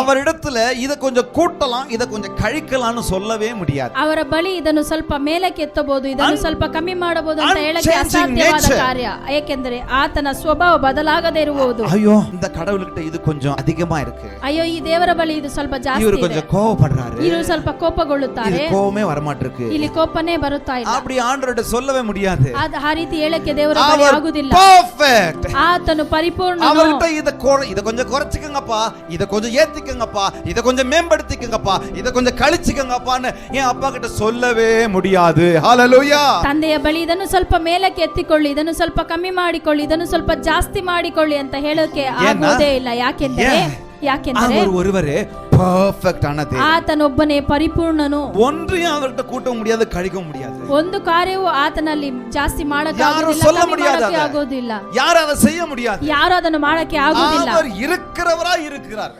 அவரிடத்துல இத கொஞ்சம் கூட்டலாம் இத கொஞ்சம் கழிக்கலாம்னு சொல்லவே முடியாது. ಅವರ ಬಳಿ ಇದನ್ನು ಸ್ವಲ್ಪ ಮೇಲಕ್ಕೆ ಎತ್ತಬಹುದು, ಇದನ್ನು ಸ್ವಲ್ಪ ಕಮ್ಮಿ ಮಾಡಬಹುದು ಅಂತ ಹೇಳಕ್ಕೆ ಅಸಾಧ್ಯವಾದ ಕಾರ್ಯ. ಏಕೆಂದರೆ ಆತನ ಸ್ವಭಾವ ಬದಲಾಗದೇ ಇರುವುದು. ஐயோ இந்த கடவுள்கிட்ட இது கொஞ்சம் அதிகமா இருக்கு, ಅಯ್ಯೋ ಈ ದೇವರ ಬಳಿ ಇದು ಸ್ವಲ್ಪ ಜಾಸ್ತಿ இவரு ಇದೆ, கொஞ்சம் கோவப்படுறாரு, ಇವರು ಸ್ವಲ್ಪ ಕೋಪಗೊಳ್ಳುತ್ತಾರೆ, இது கோவமே வர மாட்டிருக்கு, ಇಲ್ಲಿ ಕೋಪನೇ ಬರುತ್ತಾ ಇಲ್ಲ. அப்படி ஆண்டவர்கிட்ட சொல்லவே முடியாது. ಆ ರೀತಿ ಹೇಳಕ್ಕೆ ದೇವರ ಬಳಿ ಆಗುವುದಿಲ್ಲ. ಪರ್ಫೆಕ್ಟ್, ಆತನು ಪರಿಪೂರ್ಣ. அவர்கிட்ட இத கொஞ்சம் குறைச்சுக்கங்கப்பா, இத கொஞ்சம் ஏத்திக்கங்கப்பா, இத கொஞ்சம் மேம்படுத்திக்கங்கப்பா, இத கொஞ்சம் கழிச்சுக்கங்கப்பான்னு என் அப்பா கிட்ட சொல்லவே முடியாது. ஹalleluya. ತಂದೆಯ ಬಳಿ ಇದನ್ನು ಸ್ವಲ್ಪ ಮೇಲಕ್ಕೆ ಎತ್ತಿಕೊಳ್ಳಿ, ಇದನ್ನು ಸ್ವಲ್ಪ ಕಮ್ಮಿ ಮಾಡಿಕೊಳ್ಳಿ, ಇದನ್ನು ಸ್ವಲ್ಪ ಜಾಸ್ತಿ ಮಾಡಿಕೊಳ್ಳಿ ಅಂತ ಹೇಳೋಕೆ ಆಗುವುದೇ ಇಲ್ಲ. ಯಾಕೆಂದರೆ அவர் ஒருவரே ಪರ್ಫೆಕ್ಟ್ ಆನದೇ, ಆತನೊಬ್ಬನೇ ಪರಿಪೂರ್ಣನು. ஒன்றையும் அவர்கிட்ட கூட்ட முடியாது, கழிக்க முடியாது. ಒಂದು ಕಾರ್ಯವೂ ಆತನಲ್ಲಿ ಜಾಸ್ತಿ ಮಾಡಕ್ಕೆ ಆಗುವುದಿಲ್ಲ, ಯಾರು அதை செய்ய முடியாது, ಯಾರು ಅದನ್ನು ಮಾಡಕ್ಕೆ ಆಗುವುದಿಲ್ಲ. அவர் இருக்கிறவரா இருக்கிறார்.